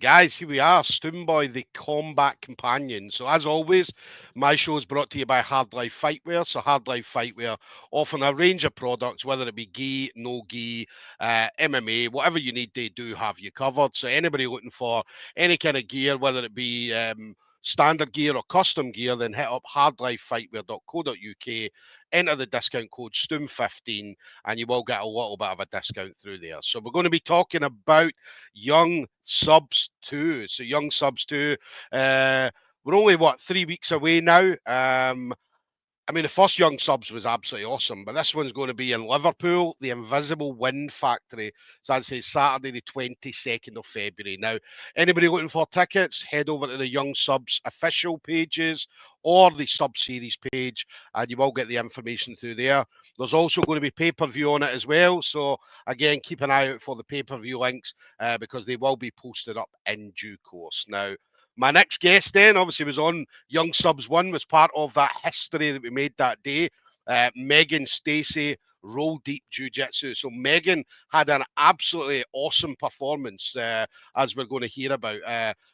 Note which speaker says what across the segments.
Speaker 1: guys, here we are, Stoomboy, the Combat Companion. So, as always, my show is brought to you by Hard Life Fightwear. So, Hard Life Fightwear offering a range of products, whether it be gi, no gi, MMA, whatever you need, they do have you covered. So, anybody looking for any kind of gear, whether it be standard gear or custom gear, then hit up hardlifefightwear.co.uk, enter the discount code STOOM15, and you will get a little bit of a discount through there. So, we're going to be talking about Young Subs 2. So Young Subs 2, we're only, 3 weeks away now. I mean, the first Young Subs was absolutely awesome, but this one's going to be in Liverpool, the Invisible Wind Factory. So I'd say Saturday, the 22nd of February. Now, anybody looking for tickets, head over to the Young Subs official pages or the Sub Series page, and you will get the information through there. There's also going to be pay-per-view on it as well. So, again, keep an eye out for the pay-per-view links because they will be posted up in due course. Now, my next guest then obviously was on Young Subs 1, was part of that history that we made that day. Megan Stacey, Roll Deep Jiu-Jitsu. So Megan had an absolutely awesome performance, as we're going to hear about,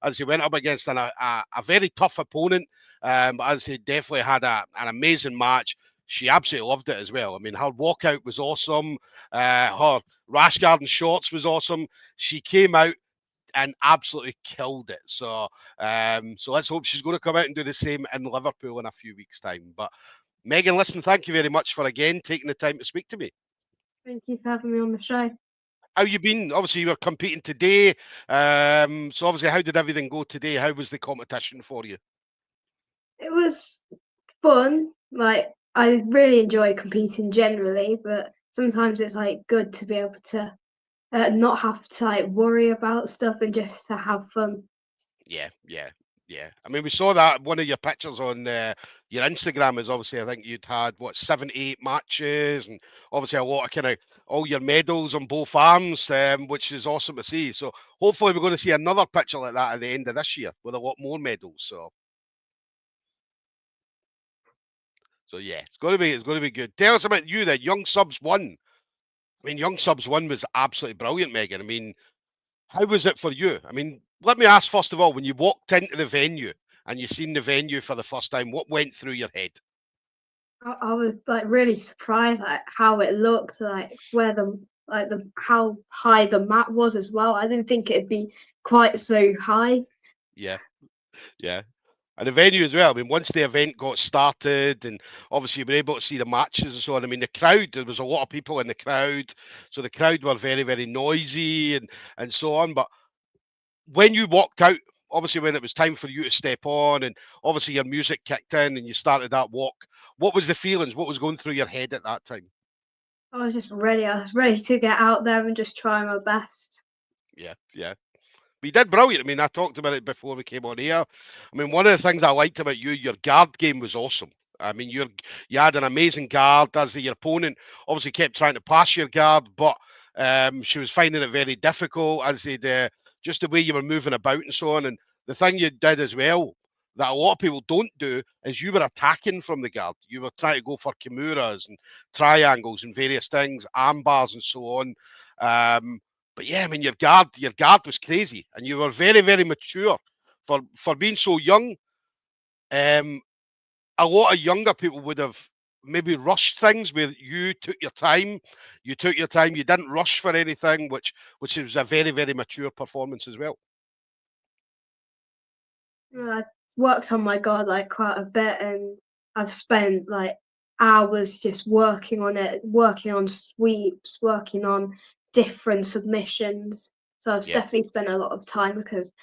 Speaker 1: as he went up against a very tough opponent, as he definitely had an amazing match. She absolutely loved it as well. I mean, her walkout was awesome. Her rash guard and shorts was awesome. She came out and absolutely killed it. So let's hope she's going to come out and do the same in Liverpool in a few weeks' time. But Megan, listen, thank you very much for again taking the time to speak to me.
Speaker 2: Thank you for having me on the show.
Speaker 1: How you been? Obviously, you were competing today. So obviously, how did everything go today? How was the competition for you?
Speaker 2: It was fun. Like, I really enjoy competing generally, but sometimes it's like good to be able to not have to like worry about stuff and just to have fun.
Speaker 1: Yeah, yeah, yeah. I mean, we saw that one of your pictures on your Instagram is obviously, I think you'd had what 78 matches, and obviously a lot of kind of all your medals on both arms, which is awesome to see. So hopefully we're going to see another picture like that at the end of this year with a lot more medals. So yeah, it's going to be good. Tell us about you then, Young Subs 1. I mean, Young Subs 1 was absolutely brilliant, Megan. I mean, how was it for you? I mean, let me ask first of all, when you walked into the venue and you seen the venue for the first time, what went through your head?
Speaker 2: I was like really surprised at how it looked, like where the how high the mat was as well. I didn't think it'd be quite so high.
Speaker 1: Yeah, yeah. And the venue as well. I mean, once the event got started, and obviously you were able to see the matches and so on. I mean, the crowd, there was a lot of people in the crowd. So the crowd were very, very noisy and so on. But when you walked out, obviously when it was time for you to step on, and obviously your music kicked in and you started that walk, what was the feelings? What was going through your head at that time?
Speaker 2: I was just ready. I was ready to get out there and just try my best.
Speaker 1: Yeah, yeah. We did brilliant. I mean, I talked about it before we came on here. I mean, one of the things I liked about you, your guard game was awesome. I mean, you had an amazing guard, as your opponent obviously kept trying to pass your guard, but she was finding it very difficult, as did just the way you were moving about and so on. And the thing you did as well that a lot of people don't do is you were attacking from the guard. You were trying to go for kimuras and triangles and various things, arm bars and so on. But yeah, I mean, your guard was crazy, and you were very, very mature for being so young. Um, a lot of younger people would have maybe rushed things where you took your time. You took your time. You didn't rush for anything, which was a very, very mature performance as well.
Speaker 2: I worked on my guard like quite a bit, and I've spent like hours just working on it, working on sweeps, working on different submissions. So I've
Speaker 1: Yeah.
Speaker 2: definitely spent a lot of time because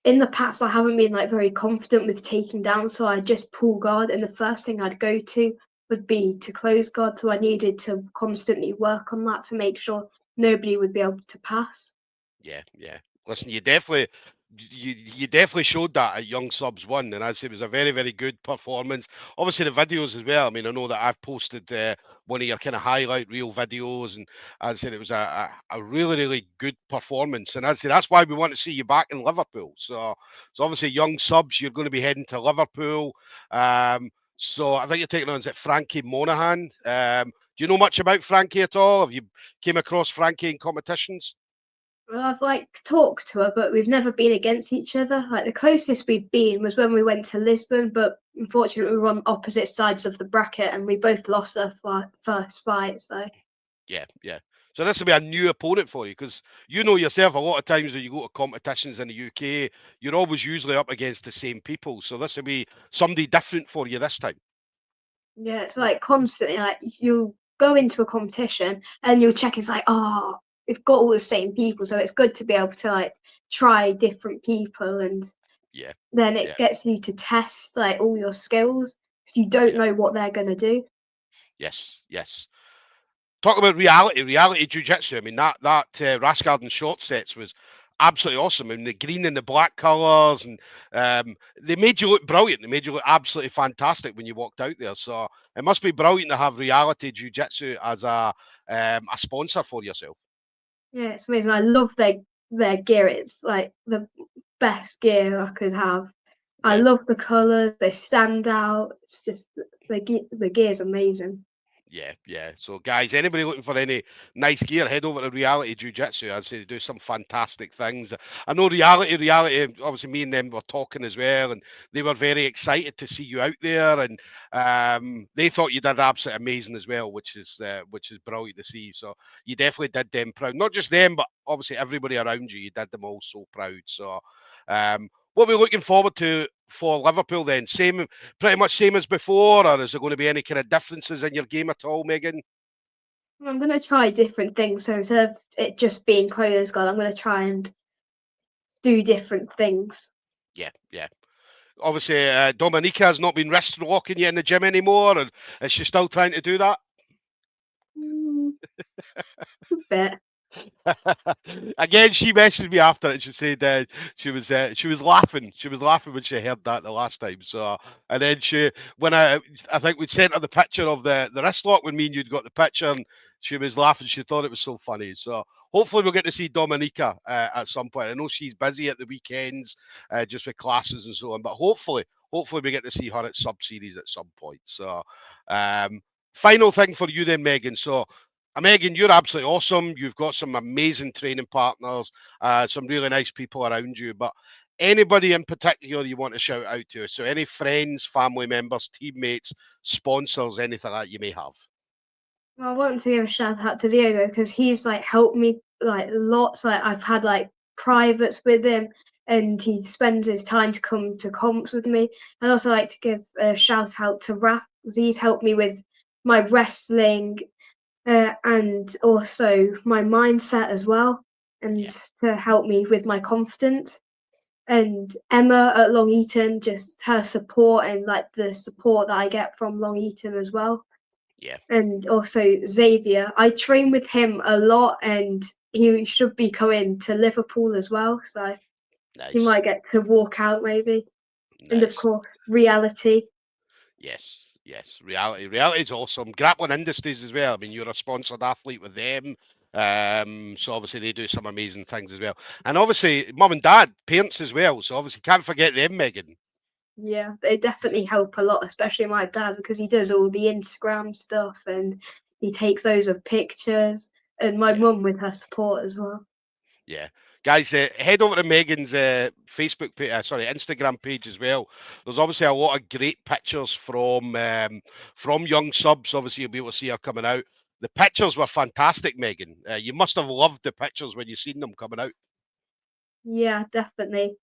Speaker 2: in the past I haven't been like very confident with taking down, so I just pull guard, and the first thing I'd go to would be to close guard. So I needed to constantly work on that to make sure nobody would be able to pass.
Speaker 1: Yeah, yeah. Listen, you definitely showed that at Young Subs 1, and I'd say it was a very, very good performance. Obviously, the videos as well. I mean, I know that I've posted one of your kind of highlight reel videos, and as I said, it was a really, really good performance. And as I say, that's why we want to see you back in Liverpool. So obviously, Young Subs, you're going to be heading to Liverpool. So I think you're taking on, is it Frankie Monaghan? Do you know much about Frankie at all? Have you came across Frankie in competitions?
Speaker 2: Well, I've like talked to her, but we've never been against each other. Like the closest we've been was when we went to Lisbon, but unfortunately we were on opposite sides of the bracket and we both lost our first fight. So
Speaker 1: Yeah, yeah. So this will be a new opponent for you because you know yourself. A lot of times when you go to competitions in the UK, you're always usually up against the same people. So this will be somebody different for you this time.
Speaker 2: yeah, it's like constantly like you'll go into a competition and you'll check. It's like, oh, we've got all the same people, so it's good to be able to like try different people, and
Speaker 1: Yeah,
Speaker 2: then
Speaker 1: yeah,
Speaker 2: it gets you to test like all your skills because you don't
Speaker 1: yeah.
Speaker 2: know what they're gonna do.
Speaker 1: Yes, yes. Talk about reality jiu-jitsu. I mean that Rasgarden short sets was absolutely awesome. And the green and the black colours, and they made you look brilliant. They made you look absolutely fantastic when you walked out there. So it must be brilliant to have reality jiu-jitsu as a sponsor for yourself.
Speaker 2: Yeah, it's amazing. I love their gear. It's like the best gear I could have. I
Speaker 1: Yeah.
Speaker 2: love the colours. They stand out. It's just the gear's amazing.
Speaker 1: Yeah, yeah. So, guys, anybody looking for any nice gear, head over to Reality Jiu Jitsu. I'd say they do some fantastic things. I know Reality. Obviously, me and them were talking as well, and they were very excited to see you out there, and they thought you did absolutely amazing as well, which is brilliant to see. So, you definitely did them proud. Not just them, but obviously everybody around you. You did them all so proud. So, what we're looking forward to for Liverpool then? Pretty much same as before, or is there going to be any kind of differences in your game at all, Megan?
Speaker 2: I'm gonna try different things. So instead of it just being clothes guard, I'm gonna try and do different things.
Speaker 1: Yeah, yeah. Obviously, Dominica has not been wrist locking you in the gym anymore, and is she still trying to do that?
Speaker 2: Mm, a bit.
Speaker 1: Again, she messaged me after it. She said she was laughing. She was laughing when she heard that the last time. So, and then when I think we'd sent her the picture of the wrist lock when me and you'd got the picture, and she was laughing. She thought it was so funny. So hopefully we'll get to see Dominica at some point. I know she's busy at the weekends, just with classes and so on, but hopefully we get to see her at sub series at some point. So, um, final thing for you then, Megan. So Megan, you're absolutely awesome. You've got some amazing training partners, some really nice people around you. But anybody in particular you want to shout out to? So any friends, family members, teammates, sponsors, anything that you may have.
Speaker 2: I want to give a shout out to Diego because he's like helped me like lots. Like I've had like privates with him, and he spends his time to come to comps with me. I'd also like to give a shout out to Raf because he's helped me with my wrestling and also my mindset as well, and
Speaker 1: Yeah,
Speaker 2: to help me with my confidence. And Emma at Long Eaton, just her support and like the support that I get from Long Eaton as well.
Speaker 1: yeah,
Speaker 2: And also Xavier, I train with him a lot, and he should be coming to Liverpool as well. So he
Speaker 1: nice,
Speaker 2: might get to walk out maybe. And of
Speaker 1: nice.
Speaker 2: course, reality.
Speaker 1: Yes, yes. Reality is awesome. Grappling Industries as well. I mean, you're a sponsored athlete with them. So obviously they do some amazing things as well. And obviously, mum and dad, parents as well. So obviously can't forget them, Megan.
Speaker 2: Yeah, they definitely help a lot, especially my dad because he does all the Instagram stuff and he takes those of pictures, and my
Speaker 1: Yeah.
Speaker 2: mum with her support as well.
Speaker 1: Yeah, guys, head over to Megan's Instagram page as well. There's obviously a lot of great pictures from young subs. Obviously, you'll be able to see her coming out. The pictures were fantastic, Megan. You must have loved the pictures when you seen them coming out.
Speaker 2: Yeah, definitely.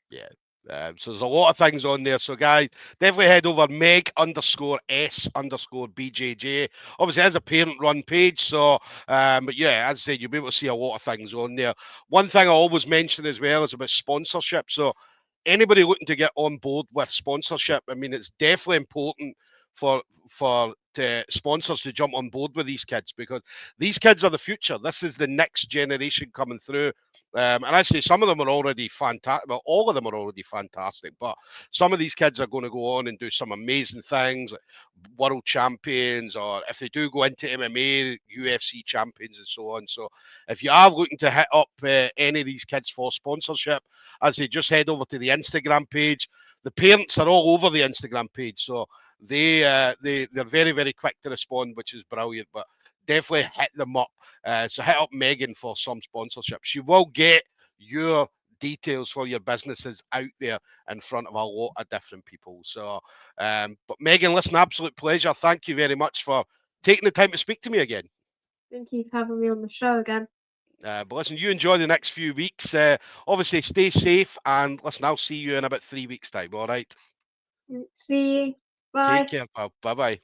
Speaker 1: Yeah. So there's a lot of things on there. So guys, definitely head over Meg_S_BJJ. Obviously, as a parent-run page. So, but yeah, as I said, you'll be able to see a lot of things on there. One thing I always mention as well is about sponsorship. So anybody looking to get on board with sponsorship, I mean, it's definitely important for sponsors to jump on board with these kids because these kids are the future. This is the next generation coming through. And I say some of them are already fantastic. Well, all of them are already fantastic, but some of these kids are going to go on and do some amazing things, like world champions, or if they do go into MMA, UFC champions, and so on. So, if you are looking to hit up any of these kids for sponsorship, as they just head over to the Instagram page. The parents are all over the Instagram page, so they're very very quick to respond, which is brilliant. But definitely hit them up. So hit up Megan for some sponsorship. She will get your details for your businesses out there in front of a lot of different people. So, but Megan, listen, absolute pleasure. Thank you very much for taking the time to speak to me again.
Speaker 2: Thank you for having me on the show again.
Speaker 1: But listen, you enjoy the next few weeks. Obviously, stay safe, and listen, I'll see you in about 3 weeks' time. All right.
Speaker 2: See you. Bye.
Speaker 1: Take care, pal. Bye bye.